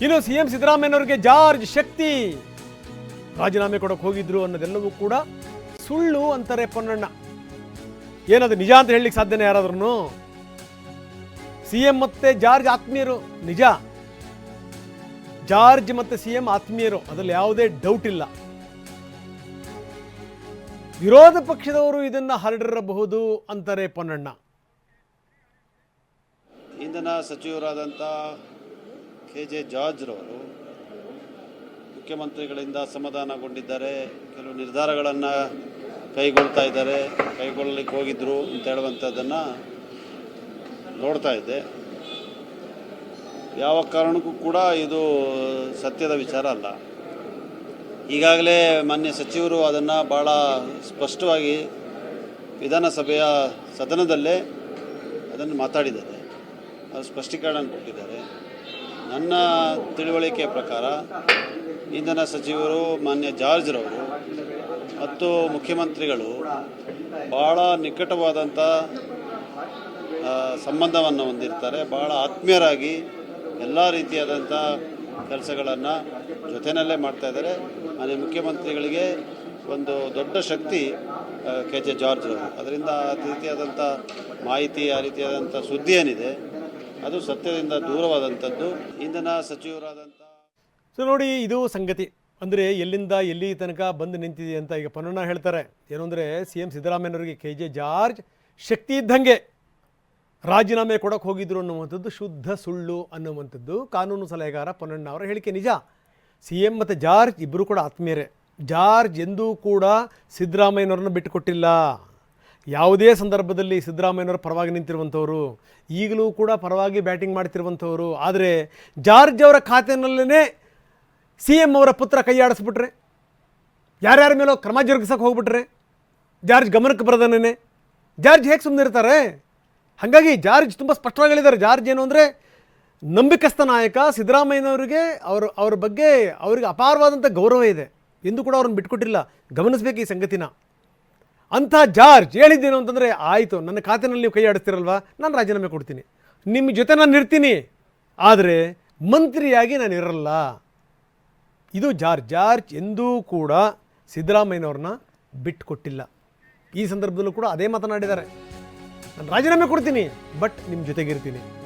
ಇನ್ನು CM ಸಿದ್ದರಾಮಯ್ಯನವರಿಗೆ George ಶಕ್ತಿ ರಾಜೀನಾಮೆ ಕೊಡಕ್ಕೆ ಹೋಗಿದ್ರು ಅನ್ನೋದೆಲ್ಲವೂ ಕೂಡ ಸುಳ್ಳು ಅಂತಾರೆ ಪೊನ್ನಣ್ಣ. ಏನದು ನಿಜ ಅಂತ ಹೇಳಲಿಕ್ಕೆ ಸಾಧ್ಯನೇ ಯಾರಾದ್ರೂ? ಸಿಎಂ ಮತ್ತೆ ಜಾರ್ಜ್ ಆತ್ಮೀಯರು, ನಿಜ. ಜಾರ್ಜ್ ಮತ್ತೆ ಸಿಎಂ ಆತ್ಮೀಯರು, ಅದರಲ್ಲಿ ಯಾವುದೇ ಡೌಟ್ ಇಲ್ಲ. ವಿರೋಧ ಪಕ್ಷದವರು ಇದನ್ನ ಹರಡಿರಬಹುದು ಅಂತಾರೆ ಪೊನ್ನಣ್ಣ. ಇಂಧನ ಸಚಿವರಾದಂಥ KJ ಜಾರ್ಜ್ ರವರು ಮುಖ್ಯಮಂತ್ರಿಗಳಿಂದ ಅಸಮಾಧಾನಗೊಂಡಿದ್ದಾರೆ, ಕೆಲವು ನಿರ್ಧಾರಗಳನ್ನು ಕೈಗೊಳ್ಳಲಿಕ್ಕೆ ಹೋಗಿದ್ರು ಅಂತ ಹೇಳುವಂಥದ್ದನ್ನು ನೋಡ್ತಾ ಇದ್ದೆ. ಯಾವ ಕಾರಣಕ್ಕೂ ಕೂಡ ಇದು ಸತ್ಯದ ವಿಚಾರ ಅಲ್ಲ. ಈಗಾಗಲೇ ಮಾನ್ಯ ಸಚಿವರು ಅದನ್ನು ಭಾಳ ಸ್ಪಷ್ಟವಾಗಿ ವಿಧಾನಸಭೆಯ ಸದನದಲ್ಲೇ ಅದನ್ನು ಮಾತಾಡಿದ್ದಾರೆ, ಅದು ಸ್ಪಷ್ಟೀಕರಣ ಕೊಟ್ಟಿದ್ದಾರೆ. ನನ್ನ ತಿಳುವಳಿಕೆ ಪ್ರಕಾರ ಇಂಧನ ಸಚಿವರು ಮಾನ್ಯ ಜಾರ್ಜ್ ರವರು ಮತ್ತು ಮುಖ್ಯಮಂತ್ರಿಗಳು ಭಾಳ ನಿಕಟವಾದಂಥ ಸಂಬಂಧವನ್ನು ಹೊಂದಿರ್ತಾರೆ. ಭಾಳ ಆತ್ಮೀಯರಾಗಿ ಎಲ್ಲ ರೀತಿಯಾದಂಥ ಕೆಲಸಗಳನ್ನು ಜೊತೆಯಲ್ಲೇ ಮಾಡ್ತಾಯಿದ್ದಾರೆ. ಮಾನ್ಯ ಮುಖ್ಯಮಂತ್ರಿಗಳಿಗೆ ಒಂದು ದೊಡ್ಡ ಶಕ್ತಿ KJ ಜಾರ್ಜ್ ಅವರು. ಅದರಿಂದ ಆ ರೀತಿಯಾದಂಥ ಮಾಹಿತಿ, ಆ ರೀತಿಯಾದಂಥ ಸುದ್ದಿ ಏನಿದೆ ಅದು ಸತ್ಯದಿಂದ ದೂರವಾದಂಥದ್ದು. ಇಂಧನ ಸಚಿವರಾದಂಥ ನೋಡಿ, ಇದು ಸಂಗತಿ. ಅಂದರೆ ಎಲ್ಲಿಂದ ಎಲ್ಲಿ ತನಕ ಬಂದು ನಿಂತಿದೆ ಅಂತ ಈಗ ಪೊನ್ನಣ್ಣ ಹೇಳ್ತಾರೆ. ಏನು ಅಂದರೆ ಸಿಎಂ ಸಿದ್ದರಾಮಯ್ಯನವರಿಗೆ KJ ಜಾರ್ಜ್ ಶಕ್ತಿ ಇದ್ದಂಗೆ ರಾಜೀನಾಮೆ ಕೊಡೋಕೆ ಹೋಗಿದ್ರು ಅನ್ನುವಂಥದ್ದು ಶುದ್ಧ ಸುಳ್ಳು ಅನ್ನುವಂಥದ್ದು ಕಾನೂನು ಸಲಹೆಗಾರ ಪೊನ್ನಣ್ಣ ಅವರ ಹೇಳಿಕೆ. ನಿಜ, ಸಿಎಂ ಮತ್ತು ಜಾರ್ಜ್ ಇಬ್ಬರು ಕೂಡ ಆತ್ಮೀಯರೇ. ಜಾರ್ಜ್ ಎಂದೂ ಕೂಡ ಸಿದ್ದರಾಮಯ್ಯನವ್ರನ್ನ ಬಿಟ್ಟುಕೊಟ್ಟಿಲ್ಲ. ಯಾವುದೇ ಸಂದರ್ಭದಲ್ಲಿ ಸಿದ್ದರಾಮಯ್ಯನವರ ಪರವಾಗಿ ನಿಂತಿರುವಂಥವ್ರು, ಈಗಲೂ ಕೂಡ ಪರವಾಗಿ ಬ್ಯಾಟಿಂಗ್ ಮಾಡ್ತಿರುವಂಥವ್ರು. ಆದರೆ ಜಾರ್ಜ್ ಅವರ ಖಾತೆಯಲ್ಲೇ ಸಿಎಂ ಅವರ ಪುತ್ರ ಕೈಯಾಡಿಸ್ಬಿಟ್ರೆ, ಯಾರ್ಯಾರ ಮೇಲೋ ಕ್ರಮ ಜರುಗಿಸೋಕೆ ಹೋಗ್ಬಿಟ್ರೆ, ಜಾರ್ಜ್ ಗಮನಕ್ಕೆ ಬರದನೇ ಜಾರ್ಜ್ ಹೇಗೆ ಸುಮ್ಮನೆ ಇರ್ತಾರೆ? ಹಾಗಾಗಿ ಜಾರ್ಜ್ ತುಂಬ ಸ್ಪಷ್ಟವಾಗಿ ಹೇಳಿದ್ದಾರೆ. ಜಾರ್ಜ್ ಏನು ಅಂದರೆ ನಂಬಿಕಸ್ಥ ನಾಯಕ. ಸಿದ್ದರಾಮಯ್ಯನವರಿಗೆ ಅವ್ರ ಬಗ್ಗೆ ಅವರಿಗೆ ಅಪಾರವಾದಂಥ ಗೌರವ ಇದೆ, ಎಂದು ಕೂಡ ಅವ್ರನ್ನ ಬಿಟ್ಕೊಟ್ಟಿಲ್ಲ. ಗಮನಿಸಬೇಕು ಈ ಸಂಗತಿನ. ಅಂಥ ಜಾರ್ಜ್ ಹೇಳಿದ್ದೇನು ಅಂತಂದರೆ, ಆಯಿತು, ನನ್ನ ಖಾತೆನಲ್ಲಿ ನೀವು ಕೈ ಆಡಿಸ್ತಿರಲ್ವಾ, ನಾನು ರಾಜೀನಾಮೆ ಕೊಡ್ತೀನಿ, ನಿಮ್ಮ ಜೊತೆ ನಾನು ಇರ್ತೀನಿ, ಆದರೆ ಮಂತ್ರಿಯಾಗಿ ನಾನು ಇರಲ್ಲ. ಇದು ಜಾರ್ಜ್ ಎಂದೂ ಕೂಡ ಸಿದ್ದರಾಮಯ್ಯನವ್ರನ್ನ ಬಿಟ್ಟುಕೊಟ್ಟಿಲ್ಲ. ಈ ಸಂದರ್ಭದಲ್ಲೂ ಕೂಡ ಅದೇ ಮಾತನಾಡಿದ್ದಾರೆ, ನಾನು ರಾಜೀನಾಮೆ ಕೊಡ್ತೀನಿ, ಬಟ್ ನಿಮ್ಮ ಜೊತೆಗಿರ್ತೀನಿ.